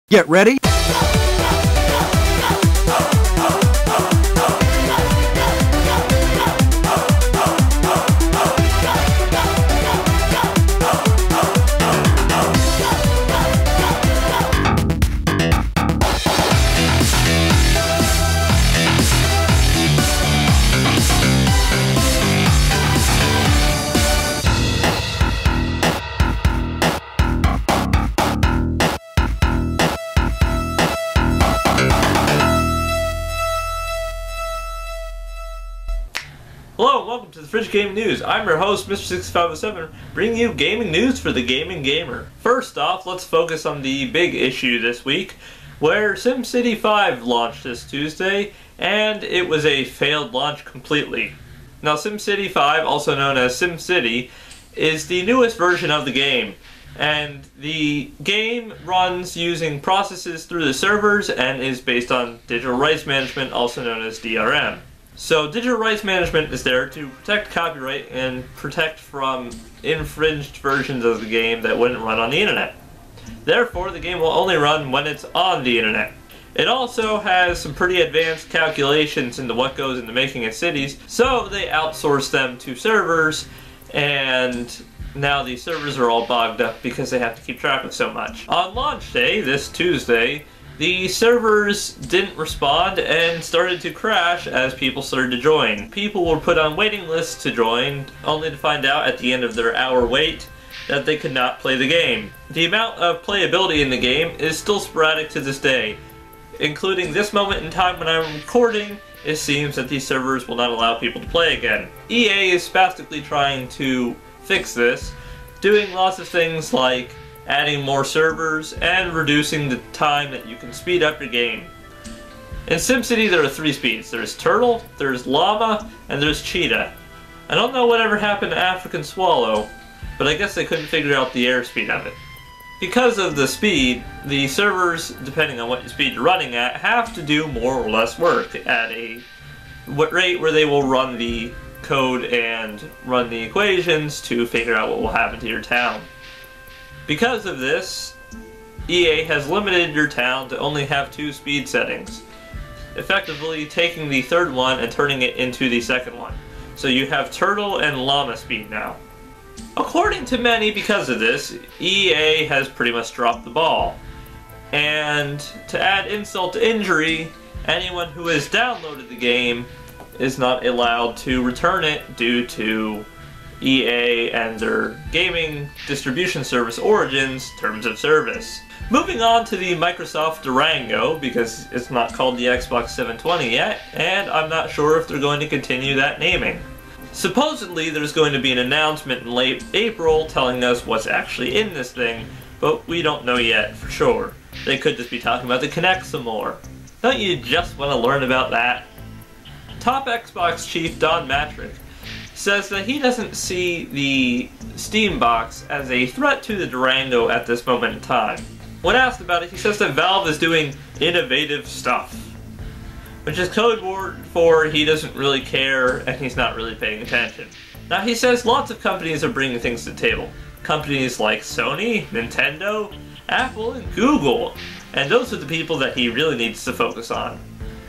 Get ready. Hello and welcome to the Fridge Gaming News. I'm your host, Mr. 6507, bringing you gaming news for the gaming gamer. First off, let's focus on the big issue this week, where SimCity 5 launched this Tuesday, and it was a failed launch completely. Now, SimCity 5, also known as SimCity, is the newest version of the game, and the game runs using processes through the servers and is based on digital rights management, also known as DRM. So digital rights management is there to protect copyright and protect from infringed versions of the game that wouldn't run on the internet. Therefore, the game will only run when it's on the internet. It also has some pretty advanced calculations into what goes into making its cities, so they outsource them to servers, and now these servers are all bogged up because they have to keep track of so much. On launch day, this Tuesday, the servers didn't respond and started to crash as people started to join. People were put on waiting lists to join, only to find out at the end of their hour wait that they could not play the game. The amount of playability in the game is still sporadic to this day. Including this moment in time when I'm recording, it seems that these servers will not allow people to play again. EA is spastically trying to fix this, doing lots of things like adding more servers, and reducing the time that you can speed up your game. In SimCity there are 3 speeds. There's Turtle, there's Llama, and there's Cheetah. I don't know whatever happened to African Swallow, but I guess they couldn't figure out the airspeed of it. Because of the speed, the servers, depending on what speed you're running at, have to do more or less work at a rate where they will run the code and run the equations to figure out what will happen to your town. Because of this, EA has limited your town to only have 2 speed settings, effectively taking the third one and turning it into the second one. So you have Turtle and Llama speed now. According to many, because of this, EA has pretty much dropped the ball. And to add insult to injury, anyone who has downloaded the game is not allowed to return it due to EA and their gaming distribution service Origin's terms of service. Moving on to the Microsoft Durango, because it's not called the Xbox 720 yet, and I'm not sure if they're going to continue that naming. Supposedly there's going to be an announcement in late April telling us what's actually in this thing, but we don't know yet for sure. They could just be talking about the Kinect some more. Don't you just want to learn about that? Top Xbox chief Don Matrick says that he doesn't see the Steam box as a threat to the Durango at this moment in time. When asked about it, he says that Valve is doing innovative stuff, which is code word for he doesn't really care and he's not really paying attention. Now, he says lots of companies are bringing things to the table. Companies like Sony, Nintendo, Apple, and Google, and those are the people that he really needs to focus on.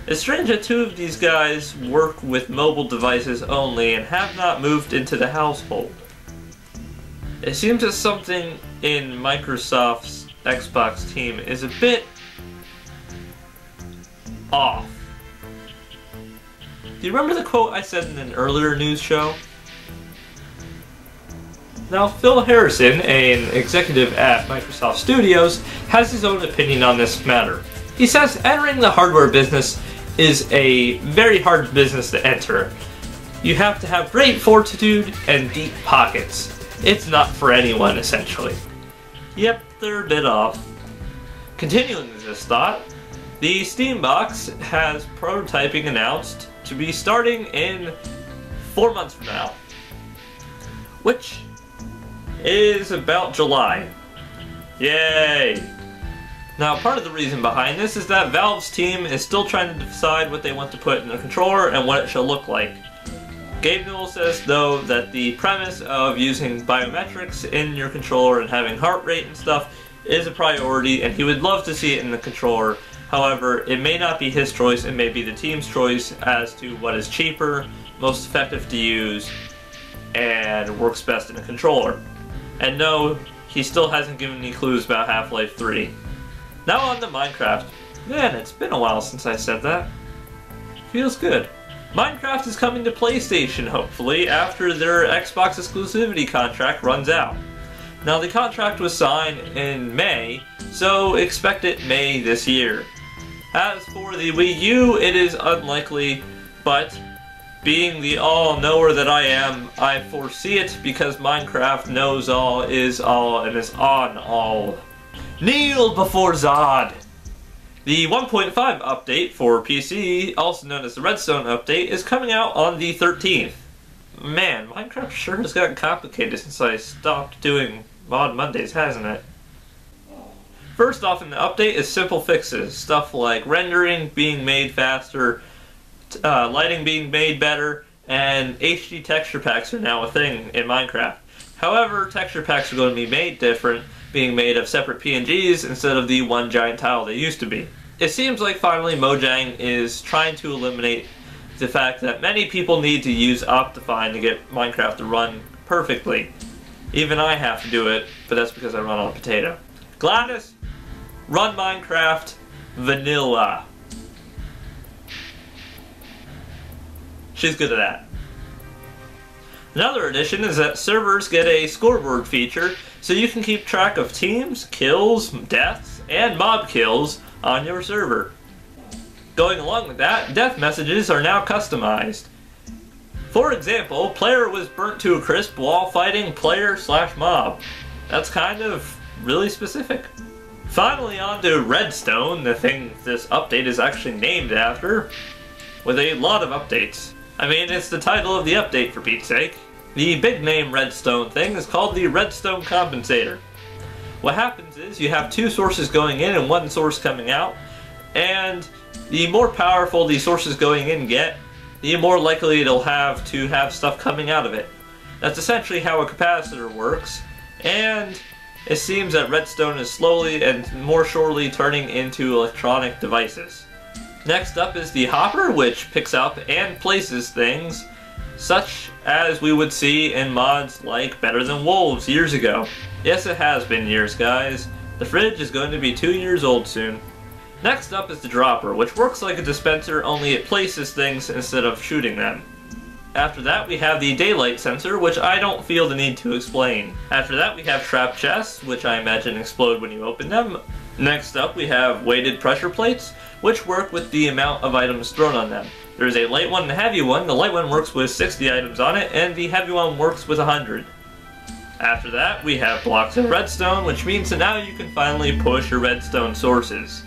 It's strange that 2 of these guys work with mobile devices only and have not moved into the household. It seems that something in Microsoft's Xbox team is a bit off. Do you remember the quote I said in an earlier news show? Now, Phil Harrison, an executive at Microsoft Studios, has his own opinion on this matter. He says entering the hardware business is a very hard business to enter. You have to have great fortitude and deep pockets. It's not for anyone, essentially. Yep, they're a bit off. Continuing this thought, the Steam box has prototyping announced to be starting in 4 months from now, which is about July. Yay! Now, part of the reason behind this is that Valve's team is still trying to decide what they want to put in their controller and what it shall look like. Gabe Newell says, though, that the premise of using biometrics in your controller and having heart rate and stuff is a priority and he would love to see it in the controller. However, it may not be his choice, it may be the team's choice as to what is cheaper, most effective to use, and works best in a controller. And no, he still hasn't given any clues about Half-Life 3. Now on to Minecraft. Man, it's been a while since I said that. Feels good. Minecraft is coming to PlayStation, hopefully, after their Xbox exclusivity contract runs out. Now, the contract was signed in May, so expect it May this year. As for the Wii U, it is unlikely, but being the all-knower that I am, I foresee it because Minecraft knows all, is all, and is on all. Kneel before Zod! The 1.5 update for PC, also known as the Redstone update, is coming out on the 13th. Man, Minecraft sure has gotten complicated since I stopped doing Mod Mondays, hasn't it? First off in the update is simple fixes, stuff like rendering being made faster, lighting being made better, and HD texture packs are now a thing in Minecraft. However, texture packs are going to be made different, being made of separate PNGs instead of the one giant tile they used to be. It seems like finally Mojang is trying to eliminate the fact that many people need to use Optifine to get Minecraft to run perfectly. Even I have to do it, but that's because I run on a potato. Gladys, run Minecraft vanilla. She's good at that. Another addition is that servers get a scoreboard feature so you can keep track of teams, kills, deaths, and mob kills on your server. Going along with that, death messages are now customized. For example, player was burnt to a crisp while fighting player/mob. That's kind of really specific. Finally on to Redstone, the thing this update is actually named after, with a lot of updates. I mean, it's the title of the update for Pete's sake. The big name Redstone thing is called the Redstone Compensator. What happens is you have two sources going in and one source coming out, and the more powerful the sources going in get, the more likely it'll have to have stuff coming out of it. That's essentially how a capacitor works, and it seems that Redstone is slowly and more surely turning into electronic devices. Next up is the Hopper, which picks up and places things, such as we would see in mods like Better Than Wolves years ago. Yes, it has been years, guys. The fridge is going to be 2 years old soon. Next up is the Dropper, which works like a dispenser, only it places things instead of shooting them. After that we have the Daylight Sensor, which I don't feel the need to explain. After that we have Trap Chests, which I imagine explode when you open them. Next up we have Weighted Pressure Plates, which work with the amount of items thrown on them. There's a light one and a heavy one. The light one works with 60 items on it, and the heavy one works with 100. After that, we have blocks of redstone, which means that now you can finally push your redstone sources.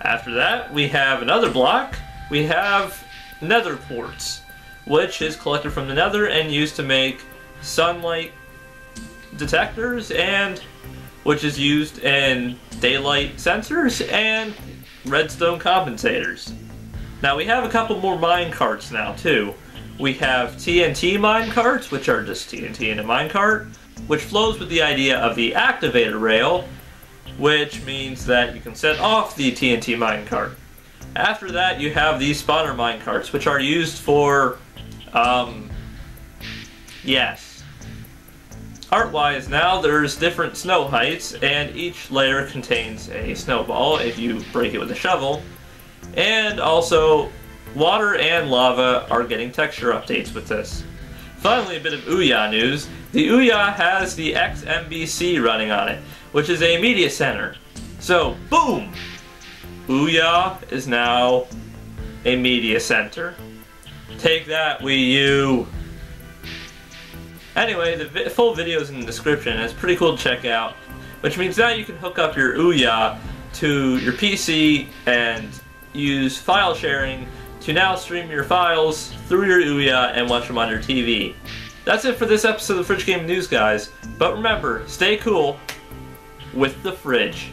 After that, we have another block. We have nether quartz, which is collected from the nether and used to make sunlight detectors, and which is used in daylight sensors and redstone compensators. Now we have a couple more mine carts now too. We have TNT mine carts, which are just TNT in a mine cart, which flows with the idea of the activator rail, which means that you can set off the TNT mine cart. After that you have the spawner mine carts, which are used for, yes. Art-wise now, there's different snow heights, and each layer contains a snowball if you break it with a shovel. And also, water and lava are getting texture updates with this. Finally, a bit of Ouya news. The Ouya has the XMBC running on it, which is a media center. So, boom! Ouya is now a media center. Take that, Wii U! Anyway, the full video is in the description, and it's pretty cool to check out, which means now you can hook up your Ouya to your PC and use file sharing to now stream your files through your Ouya and watch them on your TV. That's it for this episode of Fridge Game News, guys, but remember, stay cool with the fridge.